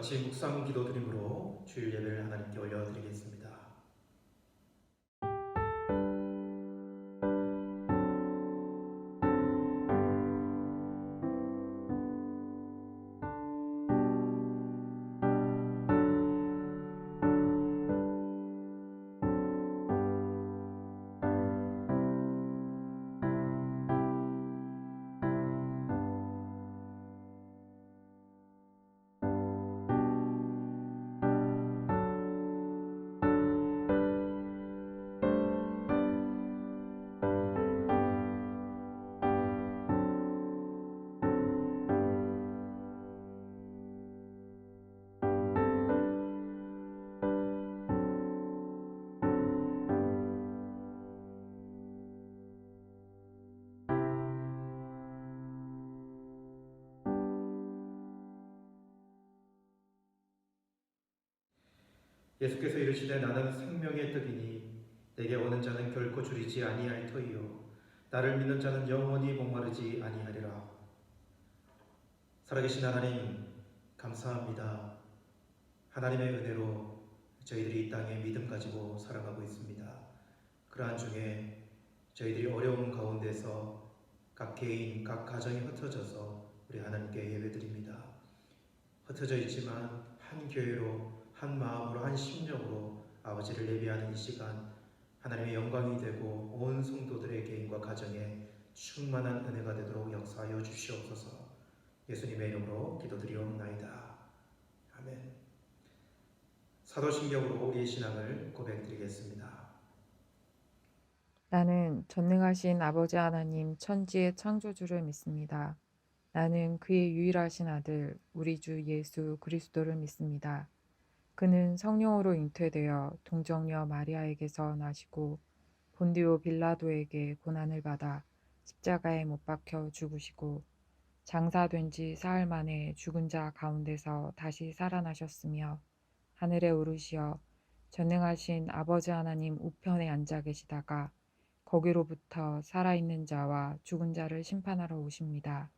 같이 묵상 기도 드림으로 주일 예배를 하나님께 올려드리겠습니다. 예수께서 이르시되 나는 생명의 떡이니 내게 오는 자는 결코 줄이지 아니할 터이요 나를 믿는 자는 영원히 목마르지 아니하리라. 살아계신 하나님 감사합니다. 하나님의 은혜로 저희들이 이 땅에 믿음 가지고 살아가고 있습니다. 그러한 중에 저희들이 어려운 가운데서 각 개인, 각 가정이 흩어져서 우리 하나님께 예배드립니다. 흩어져 있지만 한 교회로, 한 마음으로, 한 심령으로 아버지를 예배하는 이 시간 하나님의 영광이 되고 온 성도들의 개인과 가정에 충만한 은혜가 되도록 역사하여 주시옵소서. 예수님의 이름으로 기도드리옵나이다. 아멘. 사도신경으로 우리의 신앙을 고백드리겠습니다. 나는 전능하신 아버지 하나님 천지의 창조주를 믿습니다. 나는 그의 유일하신 아들 우리 주 예수 그리스도를 믿습니다. 그는 성령으로 잉태되어 동정녀 마리아에게서 나시고 본디오 빌라도에게 고난을 받아 십자가에 못 박혀 죽으시고 장사된 지 사흘 만에 죽은 자 가운데서 다시 살아나셨으며 하늘에 오르시어 전능하신 아버지 하나님 우편에 앉아 계시다가 거기로부터 살아있는 자와 죽은 자를 심판하러 오십니다.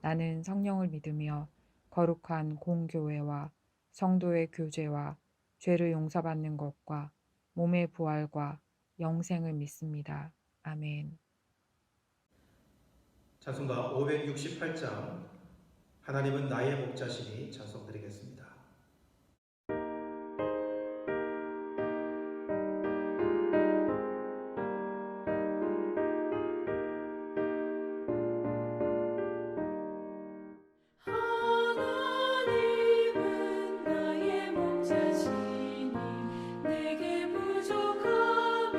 나는 성령을 믿으며 거룩한 공교회와 성도의 교제와 죄를 용서받는 것과 몸의 부활과 영생을 믿습니다. 아멘. 찬송가 568장 하나님은 나의 목자시니 찬송드리겠습니다. 하나님은 나의 목자시니 내게 부족함이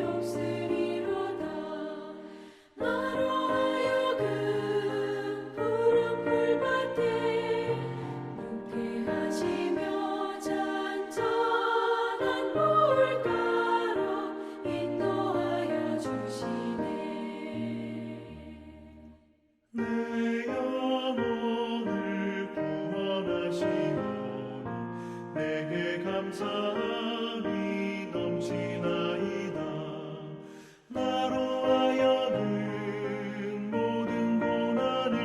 없으리로다. 나로 하여금 푸른 풀밭에 누게 하시며 잔잔한 물가로 인도하여 주시네. 내 영혼을 구원하시오니 내게 감사함이 넘치나이다. 나로 하여금 모든 고난을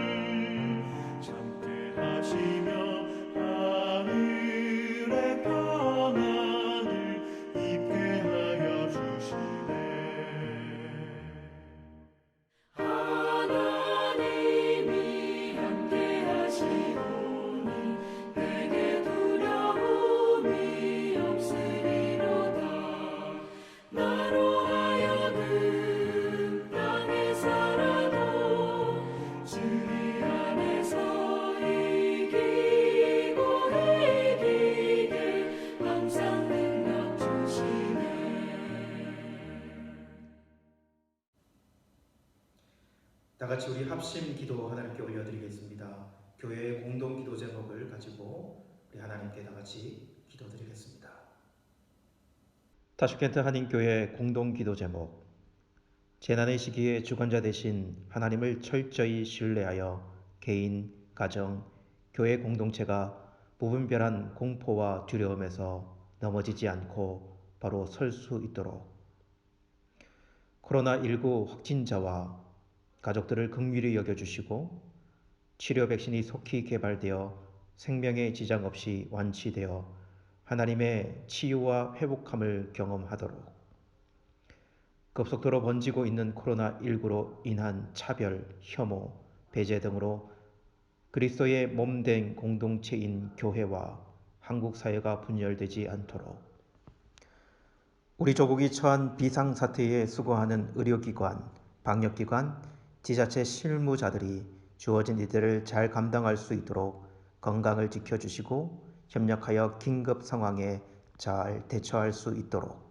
참게 하시며 하늘의 평안을 입게 하여 주시네. 하나님이 함께 하시오니 내게 두려움이 없으리로다. 나로 하여금 땅에 살아도 주의 안에서 이기고 이기게 항상 능력 주시네. 다 같이 우리 합심 기도 하나님께 올려드리겠습니다. 교회의 공동 기도 제목을 가지고 우리 하나님께 다 같이 기도드리겠습니다. 타슈켄트 한인교회 공동 기도 제목. 재난의 시기에 주관자 되신 하나님을 철저히 신뢰하여 개인, 가정, 교회 공동체가 무분별한 공포와 두려움에서 넘어지지 않고 바로 설 수 있도록 코로나19 확진자와 가족들을 긍휼히 여겨주시고 치료 백신이 속히 개발되어 생명의 지장 없이 완치되어 하나님의 치유와 회복함을 경험하도록 급속도로 번지고 있는 코로나19로 인한 차별, 혐오, 배제 등으로 그리스도의 몸된 공동체인 교회와 한국 사회가 분열되지 않도록 우리 조국이 처한 비상사태에 수고하는 의료기관, 방역기관, 지자체 실무자들이 주어진 일들을 잘 감당할 수 있도록 건강을 지켜주시고 협력하여 긴급 상황에 잘 대처할 수 있도록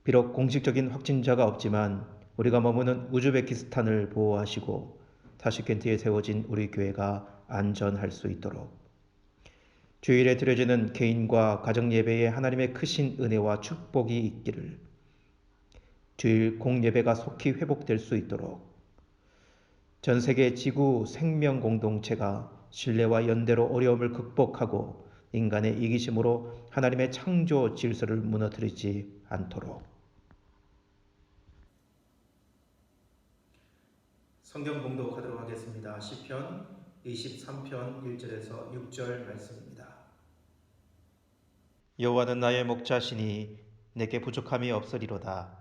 비록 공식적인 확진자가 없지만 우리가 머무는 우즈베키스탄을 보호하시고 타슈켄트에 세워진 우리 교회가 안전할 수 있도록 주일에 드려지는 개인과 가정예배에 하나님의 크신 은혜와 축복이 있기를 주일 공예배가 속히 회복될 수 있도록 전 세계 지구 생명 공동체가 신뢰와 연대로 어려움을 극복하고 인간의 이기심으로 하나님의 창조 질서를 무너뜨리지 않도록 성경 봉독하도록 하겠습니다. 시편 23편 1절에서 6절 말씀입니다. 여호와는 나의 목자시니 내게 부족함이 없으리로다.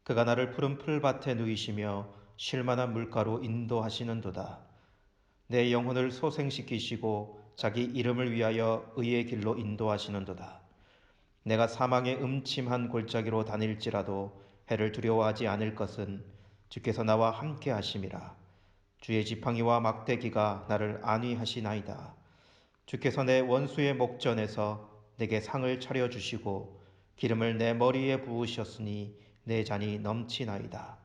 그가 나를 푸른 풀밭에 누이시며 쉴만한 물가로 인도하시는도다. 내 영혼을 소생시키시고 자기 이름을 위하여 의의 길로 인도하시는도다. 내가 사망의 음침한 골짜기로 다닐지라도 해를 두려워하지 않을 것은 주께서 나와 함께 하심이라. 주의 지팡이와 막대기가 나를 안위하시나이다. 주께서 내 원수의 목전에서 내게 상을 차려주시고 기름을 내 머리에 부으셨으니 내 잔이 넘치나이다.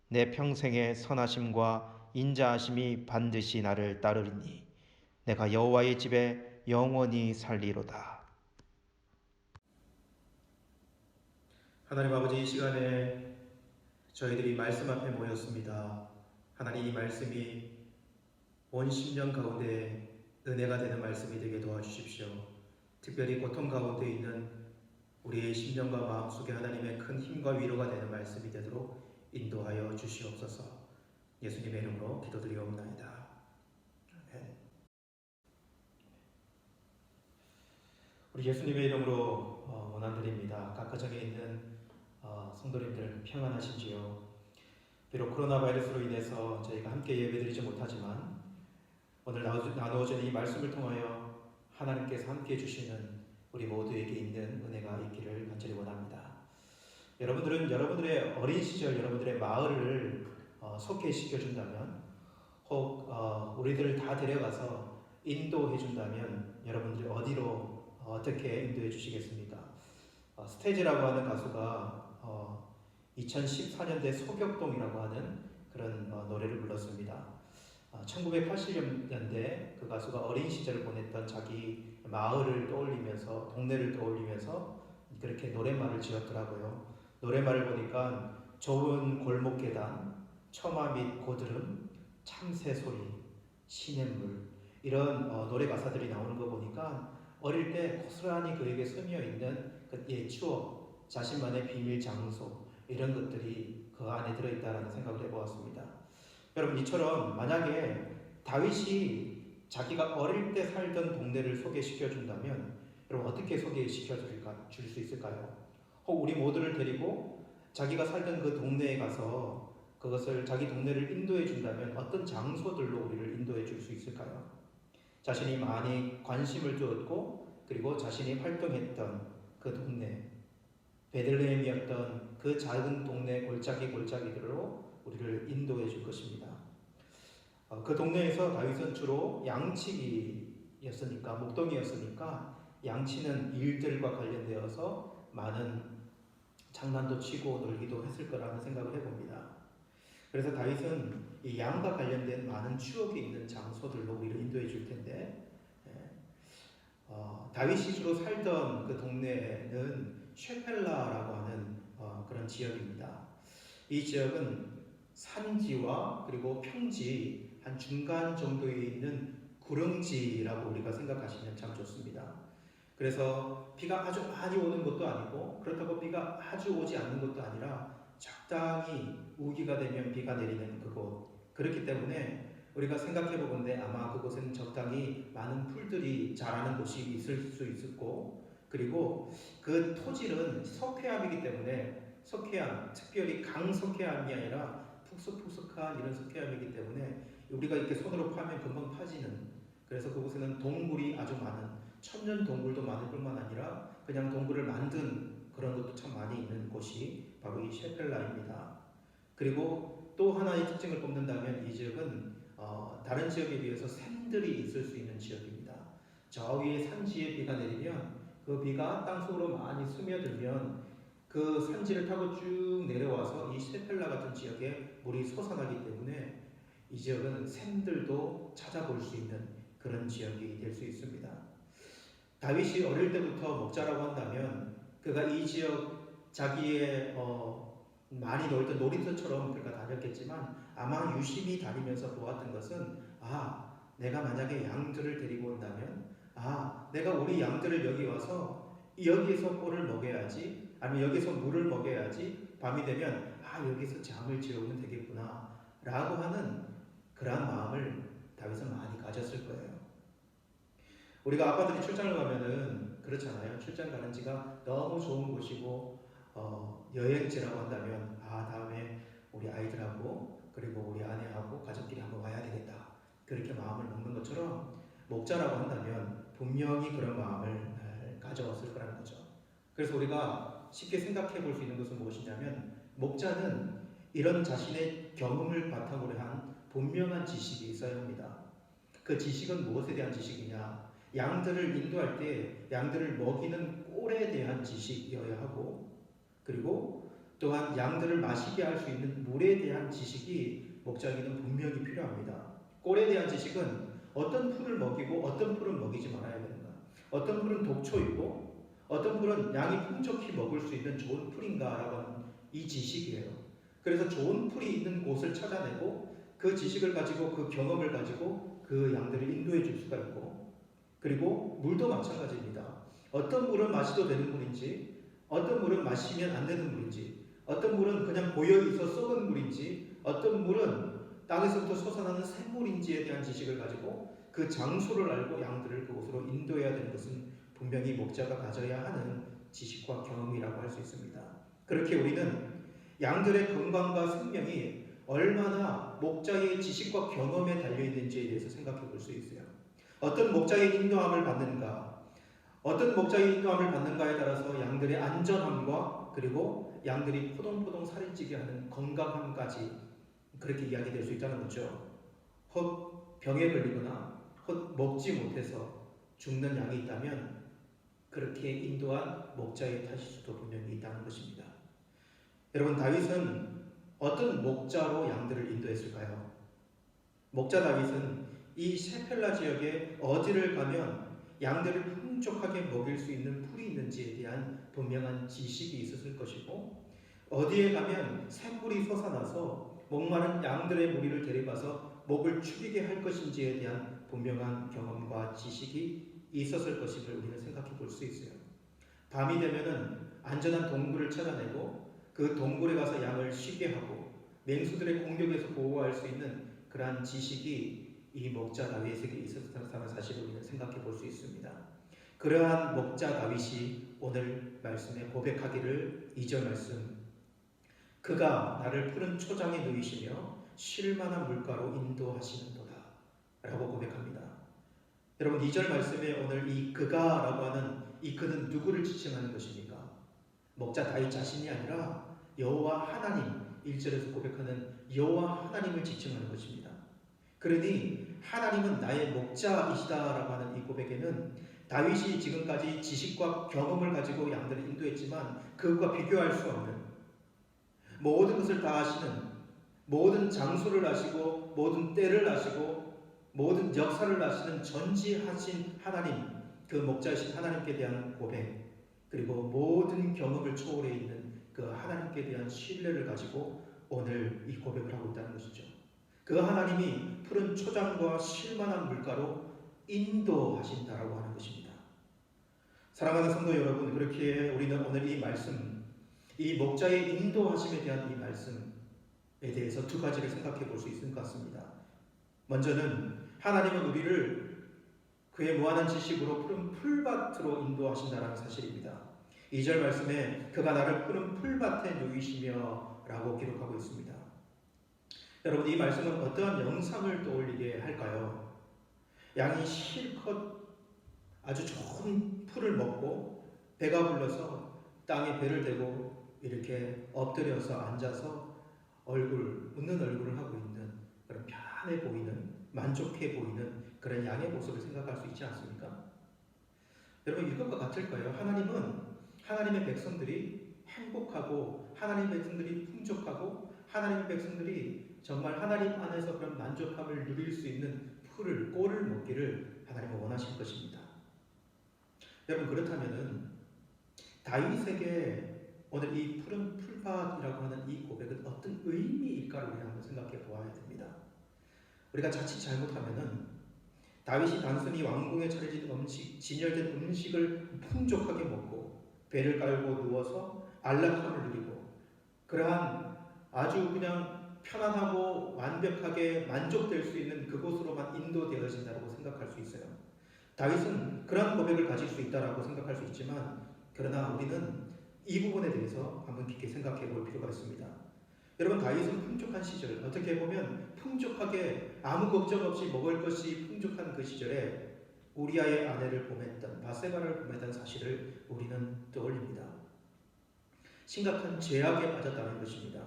내 평생의 선하심과 인자하심이 반드시 나를 따르리니 내가 여호와의 집에 영원히 살리로다. 하나님 아버지, 이 시간에 저희들이 말씀 앞에 모였습니다. 하나님, 이 말씀이 온 심령 가운데 은혜가 되는 말씀이 되게 도와주십시오. 특별히 고통 가운데 있는 우리의 심령과 마음속에 하나님의 큰 힘과 위로가 되는 말씀이 되도록 인도하여 주시옵소서. 예수님의 이름으로 기도드리옵나이다. 아멘. 우리 예수님의 이름으로 원한드립니다. 각 가정에 있는 성도님들 평안하신지요? 비록 코로나 바이러스로 인해서 저희가 함께 예배드리지 못하지만 오늘 나누어진 이 말씀을 통하여 하나님께서 함께 해주시는 우리 모두에게 있는 은혜가 있기를 간절히 원합니다. 여러분들은 여러분들의 어린 시절 여러분들의 마을을 소개시켜준다면 혹 우리들을 다 데려가서 인도해준다면 여러분들이 어디로 어떻게 인도해 주시겠습니까? 스테이지라고 하는 가수가 2014년대 소격동이라고 하는 그런 노래를 불렀습니다. 1980년대 그 가수가 어린 시절을 보냈던 자기 마을을 떠올리면서 동네를 떠올리면서 그렇게 노랫말을 지었더라고요. 노랫말을 보니까 좁은 골목 계단, 처마 및 고드름, 참새 소리, 시냇물 이런 노래 가사들이 나오는 거 보니까 어릴 때 고스란히 그에게 스며 있는 그 옛 추억, 자신만의 비밀 장소 이런 것들이 그 안에 들어있다라는 생각을 해보았습니다. 여러분, 이처럼 만약에 다윗이 자기가 어릴 때 살던 동네를 소개시켜 준다면 여러분 어떻게 소개시켜 줄 수 있을까요? 혹 우리 모두를 데리고 자기가 살던 그 동네에 가서 그것을 자기 동네를 인도해 준다면 어떤 장소들로 우리를 인도해 줄 수 있을까요? 자신이 많이 관심을 두었고 그리고 자신이 활동했던 그 동네, 베들레헴이었던 그 작은 동네 골짜기들로 우리를 인도해 줄 것입니다. 그 동네에서 다윗은 주로 양치기였으니까, 목동이었으니까 양치는 일들과 관련되어서 많은 장난도 치고 놀기도 했을 거라는 생각을 해봅니다. 그래서 다윗은 이 양과 관련된 많은 추억이 있는 장소들로 우리를 인도해 줄 텐데, 다윗이 주로 살던 그 동네는 쉐펠라라고 하는 그런 지역입니다. 이 지역은 산지와 그리고 평지 한 중간 정도에 있는 구릉지라고 우리가 생각하시면 참 좋습니다. 그래서 비가 아주 많이 오는 것도 아니고 그렇다고 비가 아주 오지 않는 것도 아니라 적당히 우기가 되면 비가 내리는 그곳. 그렇기 때문에 우리가 생각해 보건대 아마 그곳에는 적당히 많은 풀들이 자라는 곳이 있을 수 있었고, 그리고 그 토질은 석회암이기 때문에, 석회암, 특별히 강석회암이 아니라 푹석푹석한 이런 석회암이기 때문에 우리가 이렇게 손으로 파면 금방 파지는, 그래서 그곳에는 동굴이 아주 많은, 천년 동굴도 많을 뿐만 아니라 그냥 동굴을 만든 그런 것도 참 많이 있는 곳이 바로 이 셰펠라입니다. 그리고 또 하나의 특징을 꼽는다면 이 지역은 다른 지역에 비해서 샘들이 있을 수 있는 지역입니다. 저 위에 산지에 비가 내리면 그 비가 땅속으로 많이 스며들면 그 산지를 타고 쭉 내려와서 이 셰펠라 같은 지역에 물이 솟아나기 때문에 이 지역은 샘들도 찾아볼 수 있는 그런 지역이 될 수 있습니다. 다윗이 어릴 때부터 목자라고 한다면 그가 이 지역 자기의 많이 놀던 놀이터처럼 그가 다녔겠지만 아마 유심히 다니면서 보았던 것은 내가 만약에 양들을 데리고 온다면 내가 우리 양들을 여기 와서 여기에서 꼴을 먹여야지, 아니면 여기서 물을 먹여야지, 밤이 되면 여기서 잠을 재우면 되겠구나 라고 하는 그러한 마음을 다윗은 많이 가졌을 거예요. 우리가 아빠들이 출장을 가면은 그렇잖아요. 출장 가는 지가 너무 좋은 곳이고 여행지라고 한다면 다음에 우리 아이들하고 그리고 우리 아내하고 가족끼리 한번 와야 되겠다, 그렇게 마음을 먹는 것처럼 목자라고 한다면 분명히 그런 마음을 가져왔을 거라는 거죠. 그래서 우리가 쉽게 생각해 볼 수 있는 것은 무엇이냐면, 목자는 이런 자신의 경험을 바탕으로 한 분명한 지식이 있어야 합니다. 그 지식은 무엇에 대한 지식이냐? 양들을 인도할 때 양들을 먹이는 꼴에 대한 지식이어야 하고, 그리고 또한 양들을 마시게 할 수 있는 물에 대한 지식이 목자에게는 분명히 필요합니다. 꼴에 대한 지식은 어떤 풀을 먹이고 어떤 풀은 먹이지 말아야 되는가, 어떤 풀은 독초이고 어떤 풀은 양이 풍족히 먹을 수 있는 좋은 풀인가라고 하는 이 지식이에요. 그래서 좋은 풀이 있는 곳을 찾아내고 그 지식을 가지고 그 경험을 가지고 그 양들을 인도해 줄 수가 있고, 그리고 물도 마찬가지입니다. 어떤 물은 마셔도 되는 물인지, 어떤 물은 마시면 안 되는 물인지, 어떤 물은 그냥 고여있어 썩은 물인지, 어떤 물은 땅에서부터 솟아나는 샘물인지에 대한 지식을 가지고 그 장소를 알고 양들을 그곳으로 인도해야 되는 것은 분명히 목자가 가져야 하는 지식과 경험이라고 할 수 있습니다. 그렇게 우리는 양들의 건강과 생명이 얼마나 목자의 지식과 경험에 달려있는지에 대해서 생각해 볼 수 있어요. 어떤 목자의 인도함을 받는가, 어떤 목자의 인도함을 받는가에 따라서 양들의 안전함과 그리고 양들이 포동포동 살이 찌게 하는 건강함까지 그렇게 이야기될 수 있다는 거죠. 헛 병에 걸리거나 헛 먹지 못해서 죽는 양이 있다면 그렇게 인도한 목자의 탓일 수도 분명히 있다는 것입니다. 여러분, 다윗은 어떤 목자로 양들을 인도했을까요? 목자 다윗은 이 셰펠라 지역에 어디를 가면 양들을 풍족하게 먹일 수 있는 풀이 있는지에 대한 분명한 지식이 있었을 것이고, 어디에 가면 샘물이 솟아나서 목마른 양들의 무리를 데려가서 목을 축이게 할 것인지에 대한 분명한 경험과 지식이 있었을 것임을 우리는 생각해 볼 수 있어요. 밤이 되면은 안전한 동굴을 찾아내고 그 동굴에 가서 양을 쉬게 하고 맹수들의 공격에서 보호할 수 있는 그러한 지식이 이 목자 다윗에게 있었다는 사실을 우리는 생각해 볼 수 있습니다. 그러한 목자 다윗이 오늘 말씀에 고백하기를 2절 말씀, 그가 나를 푸른 초장에 누이시며 쉴만한 물가로 인도하시는도다 라고 고백합니다. 여러분, 2절 말씀에 오늘 이 그가라고 하는 이 그는 누구를 지칭하는 것입니까? 목자 다윗 자신이 아니라 여호와 하나님, 1절에서 고백하는 여호와 하나님을 지칭하는 것입니다. 그러니 하나님은 나의 목자이시다라고 하는 이 고백에는 다윗이 지금까지 지식과 경험을 가지고 양들을 인도했지만 그것과 비교할 수 없는, 모든 것을 다 아시는, 모든 장소를 아시고 모든 때를 아시고 모든 역사를 아시는 전지하신 하나님, 그 목자이신 하나님께 대한 고백, 그리고 모든 경험을 초월해 있는 그 하나님께 대한 신뢰를 가지고 오늘 이 고백을 하고 있다는 것이죠. 그 하나님이 푸른 초장과 쉴만한 물가로 인도하신다라고 하는 것입니다. 사랑하는 성도 여러분, 그렇게 우리는 오늘 이 말씀, 이 목자의 인도하심에 대한 이 말씀에 대해서 두 가지를 생각해 볼 수 있을 것 같습니다. 먼저는 하나님은 우리를 그의 무한한 지식으로 푸른 풀밭으로 인도하신다는 사실입니다. 2절 말씀에 그가 나를 푸른 풀밭에 누이시며 라고 기록하고 있습니다. 여러분, 이 말씀은 어떠한 영상을 떠올리게 할까요? 양이 실컷 아주 좋은 풀을 먹고 배가 불러서 땅에 배를 대고 이렇게 엎드려서 앉아서 웃는 얼굴을 하고 있는 그런 편안해 보이는, 만족해 보이는 그런 양의 모습을 생각할 수 있지 않습니까? 여러분, 이것과 같을까요? 하나님은 하나님의 백성들이 행복하고 하나님의 백성들이 풍족하고 하나님의 백성들이 정말 하나님 안에서 그런 만족함을 누릴 수 있는 꼴을 먹기를 하나님은 원하실 것입니다. 여러분, 그렇다면은 다윗에게 오늘 이 푸른 풀밭이라고 하는 이 고백은 어떤 의미일까를 우리 한번 생각해 보아야 됩니다. 우리가 자칫 잘못하면은 다윗이 단순히 왕궁에 차려진 진열된 음식을 풍족하게 먹고 배를 깔고 누워서 안락함을 누리고 그러한 아주 그냥 편안하고 완벽하게 만족될 수 있는 그곳으로만 인도되어진다고 생각할 수 있어요. 다윗은 그런 고백을 가질 수 있다라고 생각할 수 있지만, 그러나 우리는 이 부분에 대해서 한번 깊게 생각해 볼 필요가 있습니다. 여러분, 다윗은 풍족한 시절, 어떻게 보면 풍족하게 아무 걱정 없이 먹을 것이 풍족한 그 시절에 우리아의 아내를 범했던, 바세바를 범했던 사실을 우리는 떠올립니다. 심각한 죄악에 빠졌다는 것입니다.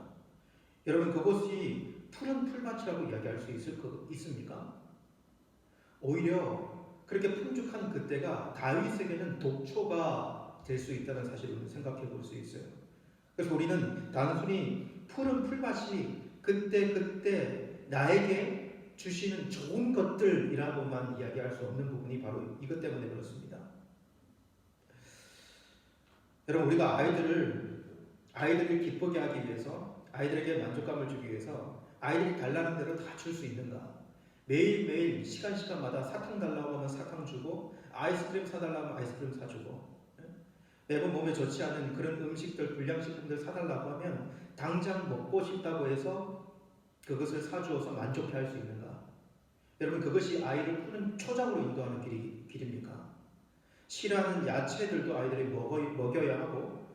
여러분, 그것이 푸른 풀밭이라고 이야기할 수 있습니까? 오히려 그렇게 풍족한 그때가 다윗에게는 독초가 될 수 있다는 사실을 생각해 볼 수 있어요. 그래서 우리는 단순히 푸른 풀밭이 그때 나에게 주시는 좋은 것들이라고만 이야기할 수 없는 부분이 바로 이것 때문에 그렇습니다. 여러분, 우리가 아이들을 기쁘게 하기 위해서, 아이들에게 만족감을 주기 위해서 아이들이 달라는 대로 다 줄 수 있는가? 매일매일 시간마다 사탕 달라고 하면 사탕 주고, 아이스크림 사달라고 하면 아이스크림 사주고, 매번 몸에 좋지 않은 그런 음식들, 불량식품들 사달라고 하면 당장 먹고 싶다고 해서 그것을 사주어서 만족해 할 수 있는가? 여러분, 그것이 아이를 푸른 초장으로 인도하는 길입니까? 싫어하는 야채들도 아이들이 먹여야 하고,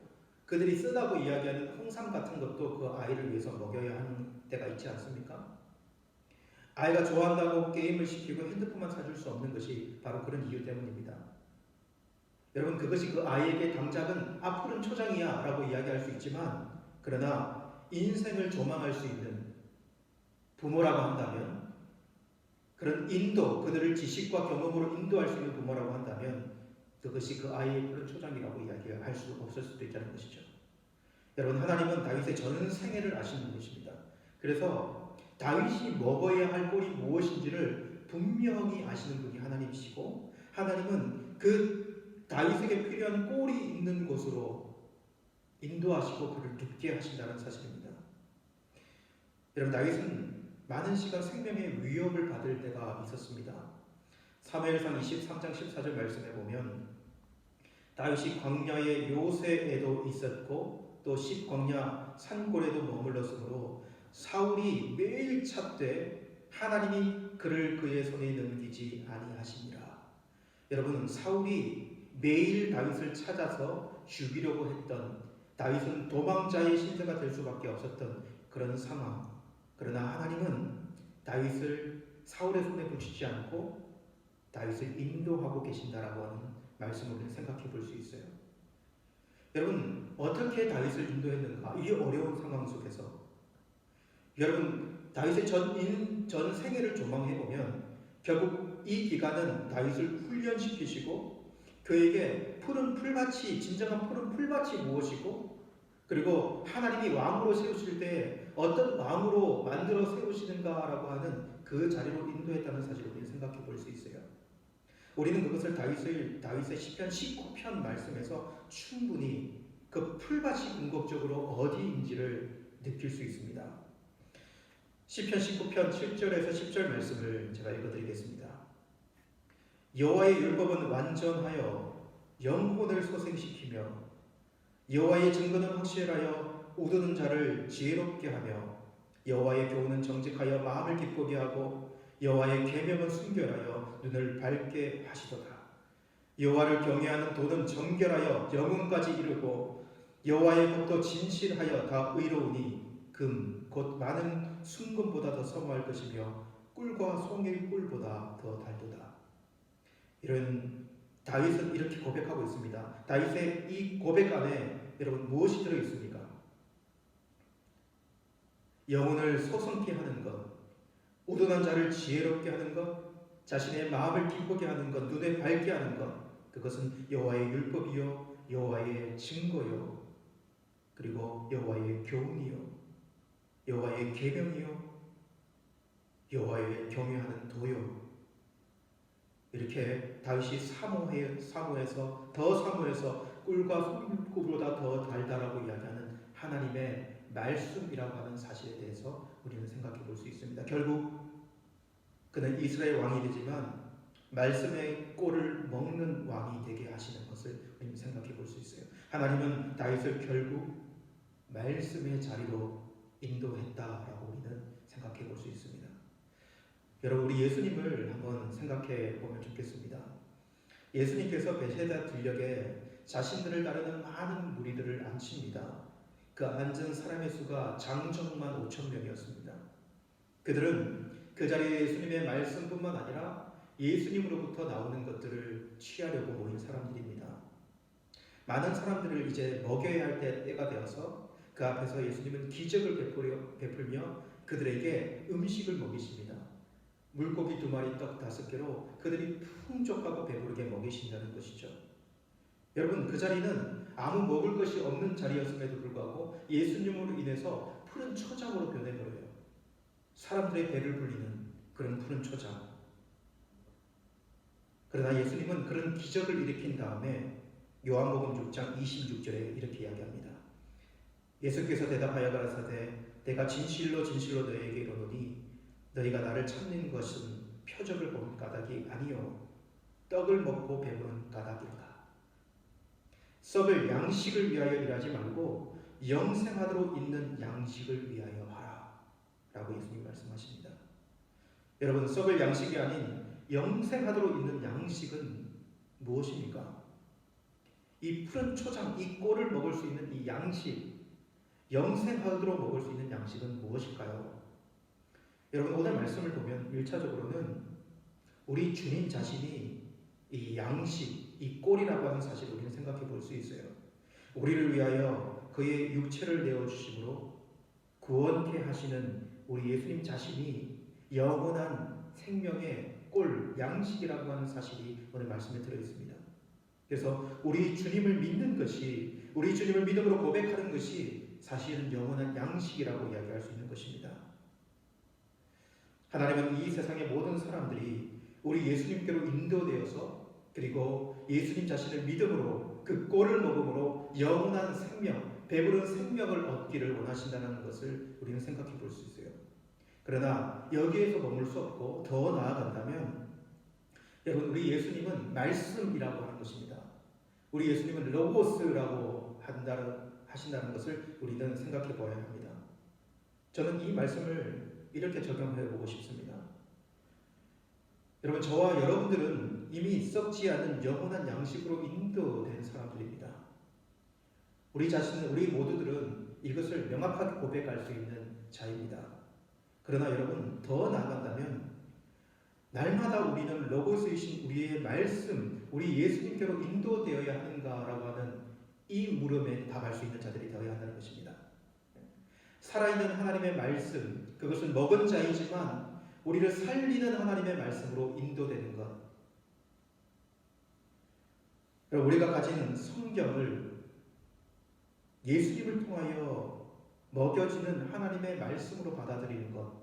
그들이 쓰다고 이야기하는 홍삼 같은 것도 그 아이를 위해서 먹여야 하는 때가 있지 않습니까? 아이가 좋아한다고 게임을 시키고 핸드폰만 사줄 수 없는 것이 바로 그런 이유 때문입니다. 여러분, 그것이 그 아이에게 당장은 푸른 초장이야 라고 이야기할 수 있지만, 그러나 인생을 조망할 수 있는 부모라고 한다면, 그런 그들을 지식과 경험으로 인도할 수 있는 부모라고 한다면, 그것이 그 아이의 푸른 초장이라고 이야기할 수 없을 수도 있다는 것이죠. 여러분, 하나님은 다윗의 전 생애를 아시는 것입니다. 그래서 다윗이 먹어야 할 꼴이 무엇인지를 분명히 아시는 분이 하나님이시고, 하나님은 그 다윗에게 필요한 꼴이 있는 곳으로 인도하시고 그를 눕게 하신다는 사실입니다. 여러분, 다윗은 많은 시간 생명의 위협을 받을 때가 있었습니다. 사무엘상 23장 14절 말씀에 보면 다윗이 광야의 요새에도 있었고 또 십광야 산골에도 머물렀으므로 사울이 매일 찾되 하나님이 그를 그의 손에 넘기지 아니하시니라. 여러분, 사울이 매일 다윗을 찾아서 죽이려고 했던, 다윗은 도망자의 신세가 될 수밖에 없었던 그런 상황. 그러나 하나님은 다윗을 사울의 손에 붙이지 않고 다윗을 인도하고 계신다라고 하는 말씀을 생각해 볼 수 있어요. 여러분, 어떻게 다윗을 인도했는가? 이 어려운 상황 속에서 여러분, 다윗의 전 생애를 조망해 보면 결국 이 기간은 다윗을 훈련시키시고 그에게 진정한 푸른 풀밭이 무엇이고, 그리고 하나님이 왕으로 세우실 때 어떤 왕으로 만들어 세우시는가라고 하는 그 자리로 인도했다는 사실을 우리는 생각해 볼 수 있어요. 우리는 그것을 다윗의 시편 19편 말씀에서 충분히 그 풀밭이 궁극적으로 어디인지를 느낄 수 있습니다. 시편 19편 7절에서 10절 말씀을 제가 읽어드리겠습니다. 여호와의 율법은 완전하여 영혼을 소생시키며 여호와의 증거는 확실하여 웃는 자를 지혜롭게 하며 여호와의 교훈은 정직하여 마음을 기쁘게 하고 여호와의 계명은 순결하여 눈을 밝게 하시도다. 여호와를 경외하는 도는 정결하여 영혼까지 이르고 여호와의 법도 진실하여 다 의로우니 금 곧 많은 순금보다 더 선호할 것이며 꿀과 송이 꿀보다 더 달도다. 이런 다윗은 이렇게 고백하고 있습니다. 다윗의 이 고백 안에 여러분 무엇이 들어 있습니까? 영혼을 소성케 하는 것, 우둔한 자를 지혜롭게 하는 것, 자신의 마음을 기쁘게 하는 것, 눈에 밝게 하는 것, 그것은 여호와의 율법이요, 여호와의 증거요, 그리고 여호와의 교훈이요, 여호와의 계명이요, 여호와의 경외하는 도요. 이렇게 다윗이 사모해서 꿀과 송이꿀보다 더 달달하고 이야기하는 하나님의 말씀이라고 하는 사실에 대해서 우리는 생각해 볼 수 있습니다. 결국 그는 이스라엘 왕이 되지만 말씀의 꼴을 먹는 왕이 되게 하시는 것을 우리는 생각해 볼 수 있어요. 하나님은 다윗을 결국 말씀의 자리로 인도했다라고 우리는 생각해 볼 수 있습니다. 여러분, 우리 예수님을 한번 생각해 보면 좋겠습니다. 예수님께서 베세다 들녘에 자신들을 따르는 많은 무리들을 앉힙니다. 그 앉은 사람의 수가 장정만 5천 명이었습니다. 그들은 그 자리에 예수님의 말씀뿐만 아니라 예수님으로부터 나오는 것들을 취하려고 모인 사람들입니다. 많은 사람들을 이제 먹여야 할 때가 되어서 그 앞에서 예수님은 기적을 베풀며 그들에게 음식을 먹이십니다. 물고기 2마리 떡 5개로 그들이 풍족하고 배부르게 먹이신다는 것이죠. 여러분, 그 자리는 아무 먹을 것이 없는 자리였음에도 불구하고 예수님으로 인해서 푸른 초장으로 변해버려요. 사람들의 배를 불리는 그런 푸른 초장. 그러나 예수님은 그런 기적을 일으킨 다음에 요한복음 6장 26절에 이렇게 이야기합니다. 예수께서 대답하여 가라사대 내가 진실로 진실로 너희에게 이르노니 너희가 나를 찾는 것은 표적을 본 까닭이 아니요 떡을 먹고 배부른 까닭이로다. 썩을 양식을 위하여 일하지 말고 영생하도록 있는 양식을 위하여 하라 라고 예수님 말씀하십니다. 여러분, 썩을 양식이 아닌 영생하도록 있는 양식은 무엇입니까? 이 푸른 초장, 이 꼴을 먹을 수 있는 이 양식, 영생하도록 먹을 수 있는 양식은 무엇일까요? 여러분, 오늘 말씀을 보면 1차적으로는 우리 주님 자신이 이 양식, 이 꼴이라고 하는 사실을 우리는 생각해 볼 수 있어요. 우리를 위하여 그의 육체를 내어주심으로 구원케 하시는 우리 예수님 자신이 영원한 생명의 꼴, 양식이라고 하는 사실이 오늘 말씀에 들어있습니다. 그래서 우리 주님을 믿는 것이, 우리 주님을 믿음으로 고백하는 것이 사실은 영원한 양식이라고 이야기할 수 있는 것입니다. 하나님은 이 세상의 모든 사람들이 우리 예수님께로 인도되어서 그리고 예수님 자신을 믿음으로 그 꼴을 먹음으로 영원한 생명, 배부른 생명을 얻기를 원하신다는 것을 우리는 생각해 볼 수 있어요. 그러나 여기에서 머물 수 없고 더 나아간다면 여러분, 우리 예수님은 말씀이라고 하는 것입니다. 우리 예수님은 로고스라고 하신다는 것을 우리는 생각해 보아야 합니다. 저는 이 말씀을 이렇게 적용해 보고 싶습니다. 여러분, 저와 여러분들은 이미 썩지 않은 영원한 양식으로 인도된 사람들입니다. 우리 모두들은 이것을 명확하게 고백할 수 있는 자입니다. 그러나 여러분, 더 나아간다면 날마다 우리는 로고스이신 우리의 말씀, 우리 예수님께로 인도되어야 하는가라고 하는 이 물음에 답할 수 있는 자들이 되어야 한다는 것입니다. 살아있는 하나님의 말씀, 그것은 먹은 자이지만 우리를 살리는 하나님의 말씀으로 인도되는 것. 우리가 가진 성경을 예수님을 통하여 먹여지는 하나님의 말씀으로 받아들이는 것,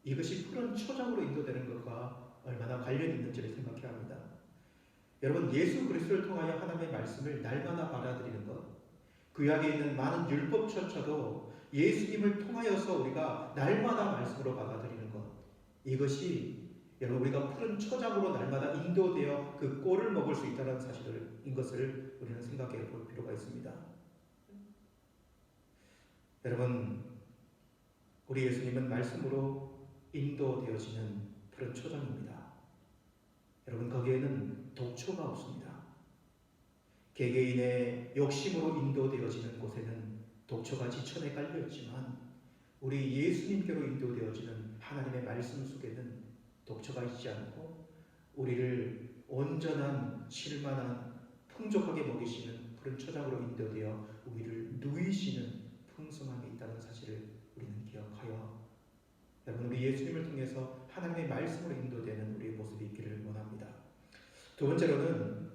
이것이 푸른 초장으로 인도되는 것과 얼마나 관련이 있는지를 생각해야 합니다. 여러분, 예수 그리스도를 통하여 하나님의 말씀을 날마다 받아들이는 것, 구약에 있는 많은 율법조차도 예수님을 통하여서 우리가 날마다 말씀으로 받아들이는 것, 이것이 여러분 우리가 푸른 초장으로 날마다 인도되어 그 꼴을 먹을 수 있다는 사실인 것을 우리는 생각해 볼 필요가 있습니다. 여러분, 우리 예수님은 말씀으로 인도되어지는 푸른 초장입니다. 여러분, 거기에는 독초가 없습니다. 개개인의 욕심으로 인도되어지는 곳에는 독초가 지천에 깔려있지만 우리 예수님께로 인도되어지는 하나님의 말씀 속에는 독초가 있지 않고 우리를 온전한 실만한 풍족하게 먹이시는 푸른 초장으로 인도되어 우리를 누이시는 풍성함이 있다는 사실을 우리는 기억하여 여러분, 우리 예수님을 통해서 하나님의 말씀으로 인도되는 우리의 모습이 있기를 원합니다. 두 번째로는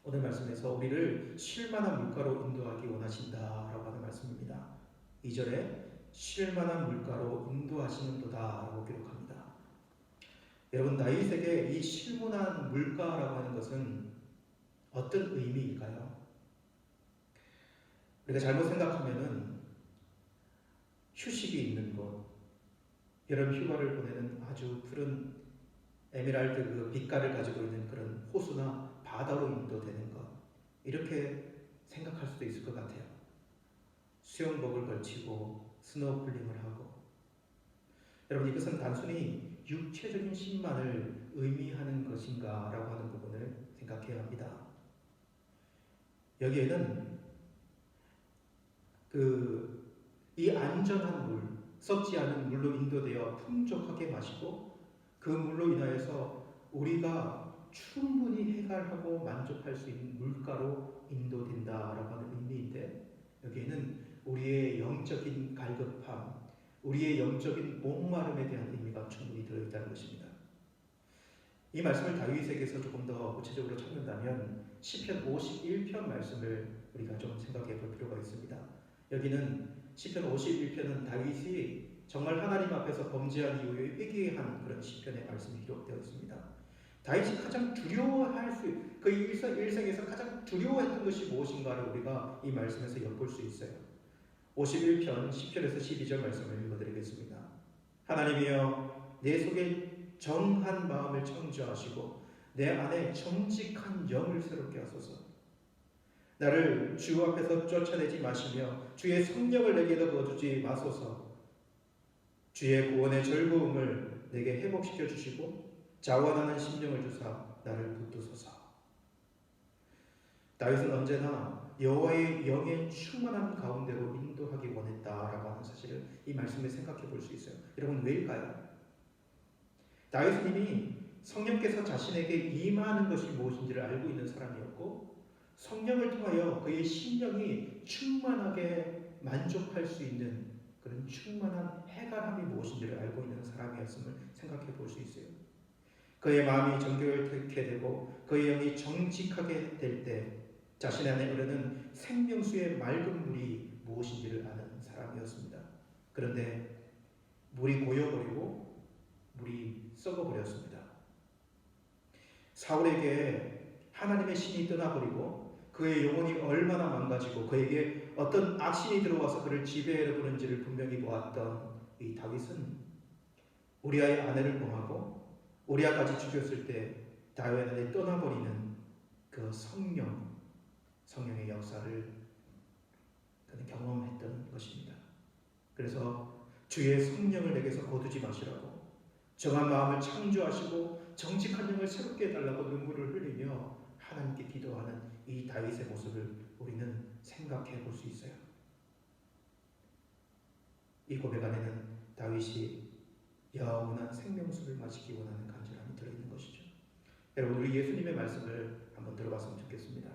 오늘 말씀에서 우리를 쉴만한 물가로 인도하기 원하신다라고 하는 말씀입니다. 2절에 쉴만한 물가로 인도하시는도다 라고 기록합니다. 여러분, 다윗에게 이 쉴만한 물가라고 하는 것은 어떤 의미일까요? 우리가 잘못 생각하면은 휴식이 있는 곳, 여름 휴가를 보내는 아주 푸른 에메랄드 그 빛깔을 가지고 있는 그런 호수나 바다로 인도되는 것, 이렇게 생각할 수도 있을 것 같아요. 수영복을 걸치고 스노클링을 하고. 여러분, 이것은 단순히 육체적인 신만을 의미하는 것인가 라고 하는 부분을 생각해야 합니다. 여기에는 이 안전한 물, 썩지 않은 물로 인도되어 풍족하게 마시고 그 물로 인하여서 우리가 충분히 해갈하고 만족할 수 있는 물가로 인도된다라고 하는 의미인데, 여기에는 우리의 영적인 갈급함, 우리의 영적인 목마름에 대한 의미가 충분히 들어있다는 것입니다. 이 말씀을 다윗에게서 조금 더 구체적으로 찾는다면 시편 51편 말씀을 우리가 좀 생각해 볼 필요가 있습니다. 여기는 시편 51편은 다윗이 정말 하나님 앞에서 범죄한 이후에 회개한 그런 시편의 말씀이 기록되어 있습니다. 다윗이 가장 두려워할 그 일생에서 가장 두려워했던 것이 무엇인가를 우리가 이 말씀에서 엿볼 수 있어요. 51편 10절에서 12절 말씀을 읽어드리겠습니다. 하나님이여, 내 속에 정한 마음을 창조하시고 내 안에 정직한 영을 새롭게 하소서. 나를 주 앞에서 쫓아내지 마시며 주의 성령을 내게도 거두지 마소서. 주의 구원의 즐거움을 내게 회복시켜 주시고 자원하는 심령을 주사 나를 붙드소서. 다윗은 언제나 여호와의 영의 충만한 가운데로 인도하기 원했다라고 하는 사실을 이 말씀에 생각해 볼 수 있어요. 여러분, 왜일까요? 다윗은 이미 성령께서 자신에게 임하는 것이 무엇인지를 알고 있는 사람이었고, 성령을 통하여 그의 심령이 충만하게 만족할 수 있는 그런 충만한 해갈함이 무엇인지를 알고 있는 사람이었음을 생각해 볼 수 있어요. 그의 마음이 정결케 되고 그의 영이 정직하게 될 때 자신 안에 흐르는 생명수의 맑은 물이 무엇인지를 아는 사람이었습니다. 그런데 물이 고여버리고 물이 썩어버렸습니다. 사울에게 하나님의 신이 떠나버리고 그의 영혼이 얼마나 망가지고 그에게 어떤 악신이 들어와서 그를 지배하려 보는지를 분명히 보았던 이 다윗은 우리아의 아내를 범하고 우리아까지 죽였을 때 다윗 안에 떠나버리는 그 성령의 역사를 그는 경험했던 것입니다. 그래서 주의 성령을 내게서 거두지 마시라고, 정한 마음을 창조하시고 정직한 영을 새롭게 해달라고 눈물을 흘리며 하나님께 기도하는 이 다윗의 모습을 우리는 생각해 볼 수 있어요. 이 고백 안에는 다윗이 영원한 생명수를 마시기 원하는 간절함이 들어있는 것이죠. 여러분, 우리 예수님의 말씀을 한번 들어봤으면 좋겠습니다.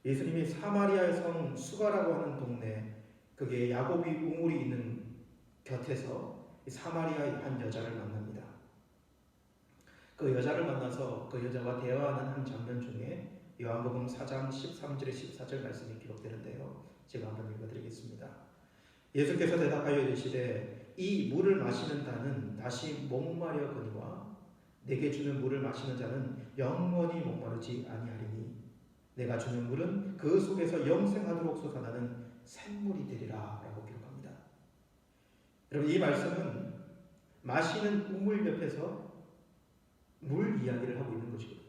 예수님이 사마리아의 성 수가라고 하는 동네, 그게 야곱이 우물이 있는 곁에서 사마리아의 한 여자를 만납니다. 그 여자를 만나서 그 여자와 대화하는 한 장면 중에 요한복음 4장 13절에 14절 말씀이 기록되는데요. 제가 한번 읽어드리겠습니다. 예수께서 대답하여 이르시되 이 물을 마시는 자는 다시 목마려거니와 내게 주는 물을 마시는 자는 영원히 목마르지 아니하리니 내가 주는 물은 그 속에서 영생하도록 솟아나는 샘물이 되리라 라고 기록합니다. 여러분, 이 말씀은 마시는 우물 옆에서 물 이야기를 하고 있는 것이거든요.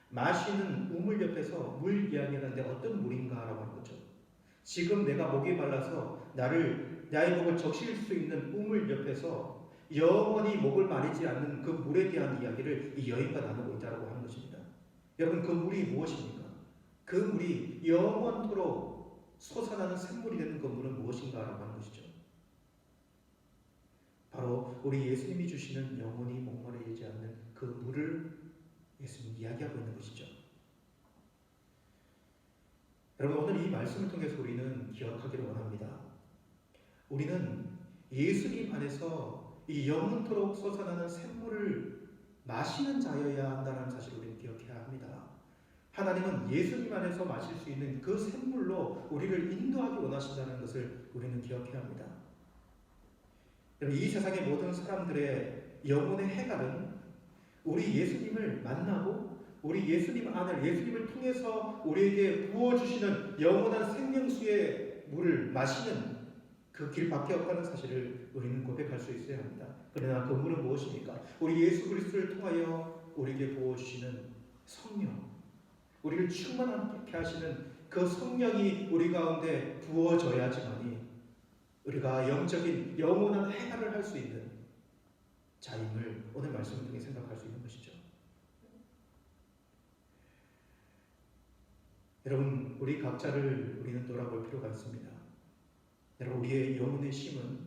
마시는 우물 옆에서 물 이야기를 하는데 어떤 물인가 라고 하는 거죠. 지금 내가 목이 말라서 나의 목을 적실 수 있는 우물 옆에서 영원히 목을 마르지 않는 그 물에 대한 이야기를 이 여인과 나누고 있다고 하는 것입니다. 여러분, 그 물이 무엇입니까? 그 물이 영원토록 솟아나는 샘물이 되는 그 물은 무엇인가라고 하는 것이죠. 바로 우리 예수님이 주시는 영원히 목마르지 않는 그 물을 예수님이 이야기하고 있는 것이죠. 여러분, 오늘 이 말씀을 통해서 우리는 기억하기를 원합니다. 우리는 예수님 안에서 이 영원토록 솟아나는 샘물을 마시는 자여야 한다는 사실을 우리는 기억해야 합니다. 하나님은 예수님 안에서 마실 수 있는 그 샘물로 우리를 인도하기 원하신다는 것을 우리는 기억해야 합니다. 여러분, 이 세상의 모든 사람들의 영혼의 해갈은 우리 예수님을 만나고 우리 예수님 안을 예수님을 통해서 우리에게 부어주시는 영원한 생명수의 물을 마시는 그 길밖에 없다는 사실을 우리는 고백할 수 있어야 합니다. 그러나 그 물은 무엇입니까? 우리 예수 그리스도를 통하여 우리에게 부어주시는 성령, 우리를 충만하게 하시는 그 성령이 우리 가운데 부어져야지만이 우리가 영적인 영원한 해결을 할 수 있는 자임을 오늘 말씀을 통해 생각할 수 있는 것이죠. 여러분, 우리 각자를 우리는 돌아볼 필요가 있습니다. 여러분, 우리의 영혼의 쉼은,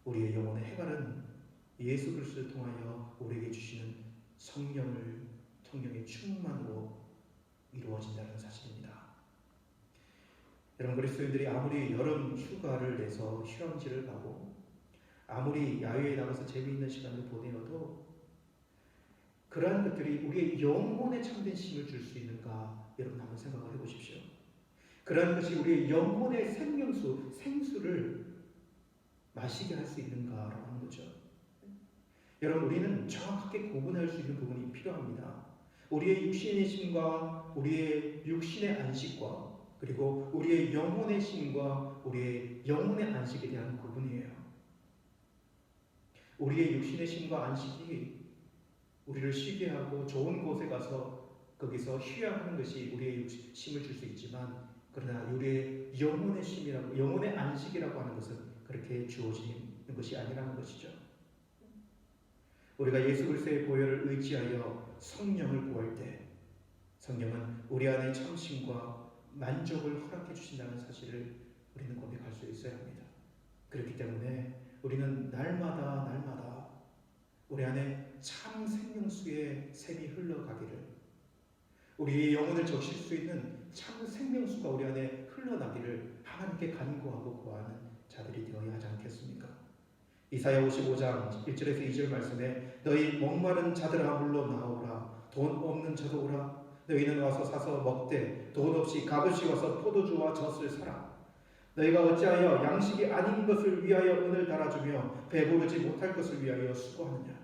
우리의 영혼의 해갈은 예수 그리스도를 통하여 우리에게 주시는 성령의 충만으로 이루어진다는 사실입니다. 여러분, 그리스도인들이 아무리 여름 휴가를 내서 휴양지를 가고 아무리 야외에 나가서 재미있는 시간을 보내어도 그러한 것들이 우리의 영혼에 참된 쉼을 줄 수 있는가, 여러분 한번 생각을 해보십시오. 그러한 것이 우리의 영혼의 생명수, 생수를 마시게 할 수 있는가라고 하는 거죠. 여러분, 우리는 정확하게 구분할 수 있는 부분이 필요합니다. 우리의 육신의 쉼과 우리의 육신의 안식과 그리고 우리의 영혼의 쉼과 우리의 영혼의 안식에 대한 구분이에요. 우리의 육신의 쉼과 안식이 우리를 쉬게 하고 좋은 곳에 가서 거기서 휴양하는 것이 우리의 쉼을 줄 수 있지만, 그러나 우리의 영혼의 쉼이라고, 영혼의 안식이라고 하는 것은 그렇게 주어지는 것이 아니라는 것이죠. 우리가 예수 그리스도의 보혈을 의지하여 성령을 구할 때 성령은 우리 안에 참심과 만족을 허락해 주신다는 사실을 우리는 고백할 수 있어야 합니다. 그렇기 때문에 우리는 날마다 우리 안에 참 생명수의 샘이 흘러가기를, 우리의 영혼을 적실 수 있는 참 생명수가 우리 안에 흘러나기를 하나님께 간구하고 구하는 자들이 되어야 하지 않겠습니까? 이사야 55장 1절에서 2절 말씀에 너희 목마른 자들아 물로 나오라, 돈 없는 자도 오라, 너희는 와서 사서 먹되 돈 없이 값없이 와서 포도주와 젖을 사라. 너희가 어찌하여 양식이 아닌 것을 위하여 은을 달아주며 배부르지 못할 것을 위하여 수고하느냐.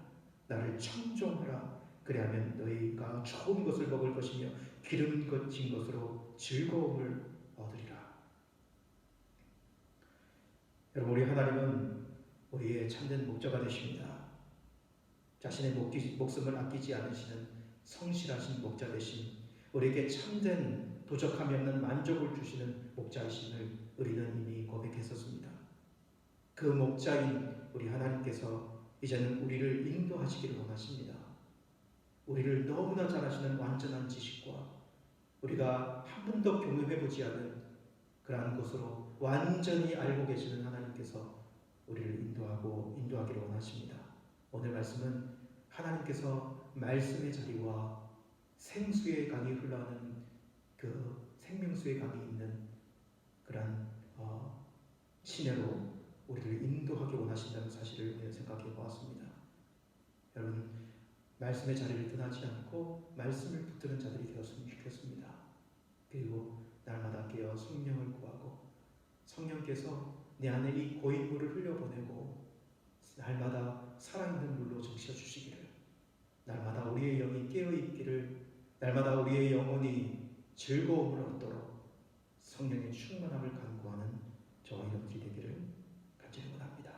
나를 청종하라. 그리하면 너희가 좋은 것을 먹을 것이며 기름 거친 것으로 즐거움을 얻으리라. 여러분, 우리 하나님은 우리의 참된 목자가 되십니다. 자신의 목숨을 아끼지 않으시는 성실하신 목자 되신, 우리에게 참된 부족함이 없는 만족을 주시는 목자이심을 우리는 이미 고백했었습니다. 그 목자인 우리 하나님께서 이제는 우리를 인도하시기를 원하십니다. 우리를 너무나 잘 아시는 완전한 지식과 우리가 한 번도 경험해보지 않은 그러한 것으로 완전히 알고 계시는 하나님께서 우리를 인도하기를 원하십니다. 오늘 말씀은 하나님께서 말씀의 자리와 생수의 강이 흘러가는 그 생명수의 강이 있는 그러한 시내로 우리를 인도하기 원하신다는 사실을 생각해 보았습니다. 여러분, 말씀의 자리를 떠나지 않고 말씀을 붙드는 자들이 되었으면 좋겠습니다. 그리고 날마다 깨어 성령을 구하고 성령께서 내 안에 이 고인물을 흘려보내고 날마다 살아있는 물로 적셔 주시기를, 날마다 우리의 영이 깨어있기를, 날마다 우리의 영혼이 즐거움을 얻도록 성령의 충만함을 간구하는 저와 여러분들이 되기를 간절히 원합니다.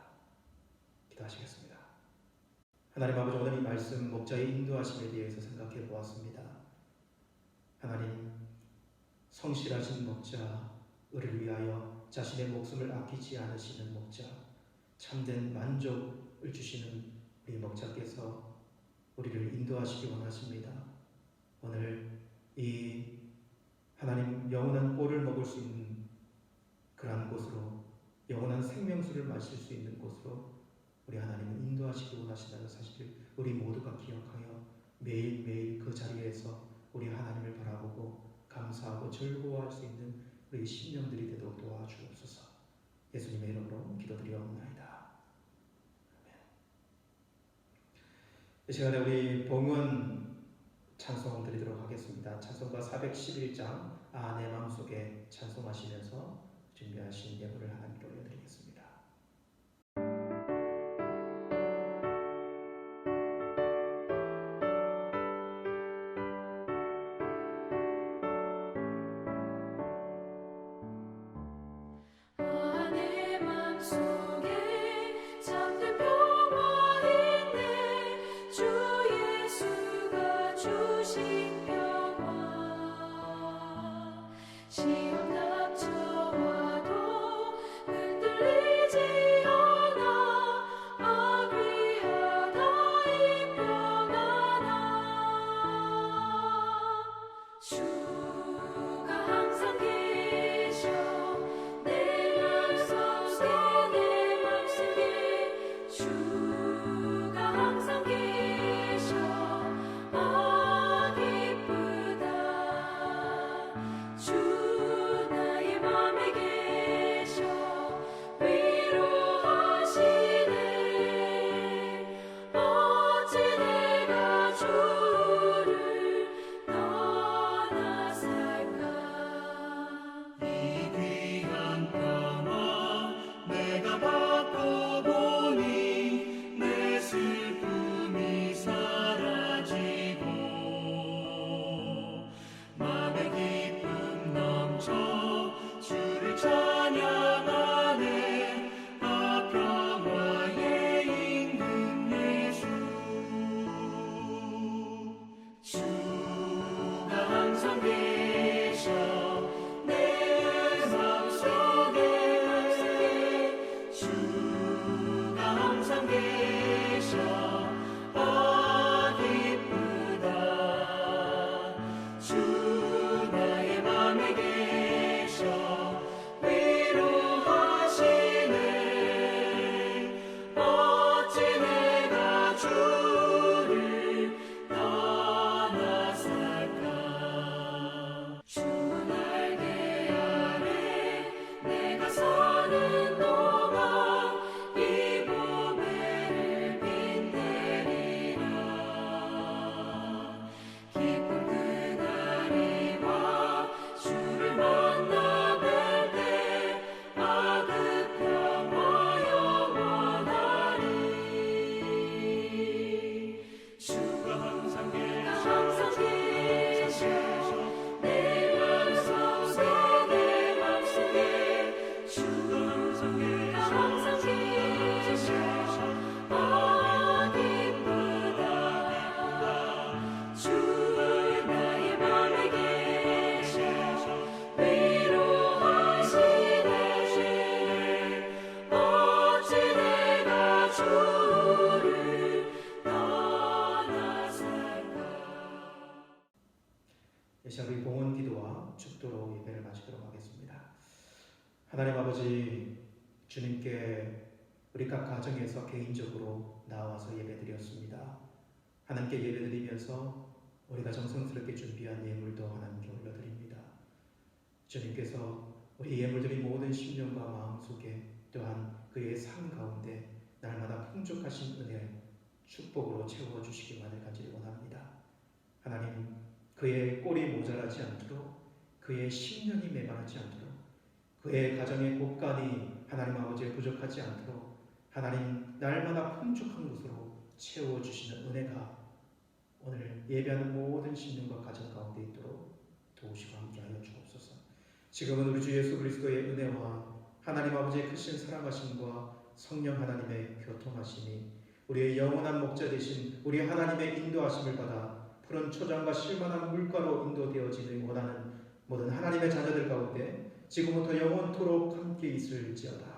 기도하시겠습니다. 하나님 아버지, 오늘 이 말씀 목자의 인도하심에 대해서 생각해 보았습니다. 하나님, 성실하신 목자, 을을 위하여 자신의 목숨을 아끼지 않으시는 목자, 참된 만족을 주시는 우리 목자께서 우리를 인도하시기 원하십니다. 오늘 이 하나님 영원한 꼴을 먹을 수 있는 그러한 곳으로, 영원한 생명수를 마실 수 있는 곳으로 우리 하나님은 인도하시기 원하신다는 사실을 우리 모두가 기억하여 매일매일 그 자리에서 우리 하나님을 바라보고 감사하고 즐거워할 수 있는 우리 심령들이 되도록 도와주옵소서. 예수님의 이름으로 기도드리옵나이다. 아멘. 이 시간에 우리 봉헌 찬송 드리도록 하겠습니다. 찬송가 411장 내 마음속에 찬송하시면서 준비하신 예물을 하나님께 올려드리겠습니다. 내 맘속에 잠든 평화 있네 주 예수가 주신 평화 시험 닥쳐와도 흔들리지 않아 아귀하다 이 평안아 주가 항상 계셔 내 맘속에 주가 항상 계셔 기쁘다 주 나의 맘에 계셔 위로하시네 어찌 내가 주를 떠나 살까 이 귀한 평화 내가 받고 보니 내 슬픔이 사라지고 맘에 기쁨 넘쳐 주를 찬양하네 평화의 임금 예수 주가 항상 계셔 내 맘속에 주가 항상 계셔 기쁘다 주 나의 맘에 계셔 위로하시네 어찌 내가 주를 떠나 살까 주 날개 아래 내가 사는 동안 이 보배를 빛내리라 기쁜 그날이 와 주를 만나 뵐때 그 평화 영원하리 주가 항상 항상 계셔 내 맘속에 주가 항상 항상 계셔 기쁘다 주 나의 맘에 계셔 위로하시네 어찌 내가 주를 떠나 살까 이 시간 우리 봉헌 기도와 축도로 예배를 마치도록 하겠습니다. 하나님 아버지, 주님께 우리 각 가정에서 개인적으로 나와서 예배드렸습니다. 하나님께 예배드리면서 우리가 정성스럽게 준비한 예물도 하나님께 올려드립니다. 주님께서 우리 예물들이 모든 심령과 마음속에 또한 그의 삶 가운데 날마다 풍족하신 은혜, 축복으로 채워주시기만을 간절히 원합니다. 하나님, 그의 꼴이 모자라지 않도록, 그의 심령이 메마르지 않도록, 그의 가정의 곳간이 하나님 아버지에 부족하지 않도록 하나님 날마다 풍족한 것으로 채워주시는 은혜가 오늘 예배하는 모든 심령과 가정 가운데 있도록 도우시고 함께하여 주옵소서. 지금은 우리 주 예수 그리스도의 은혜와 하나님 아버지의 크신 사랑하심과 성령 하나님의 교통하심이 우리의 영원한 목자 되신 우리 하나님의 인도하심을 받아 푸른 초장과 실만한 물가로 인도되어지는 원하는 모든 하나님의 자녀들 가운데 지금부터 영원토록 함께 있을지어다.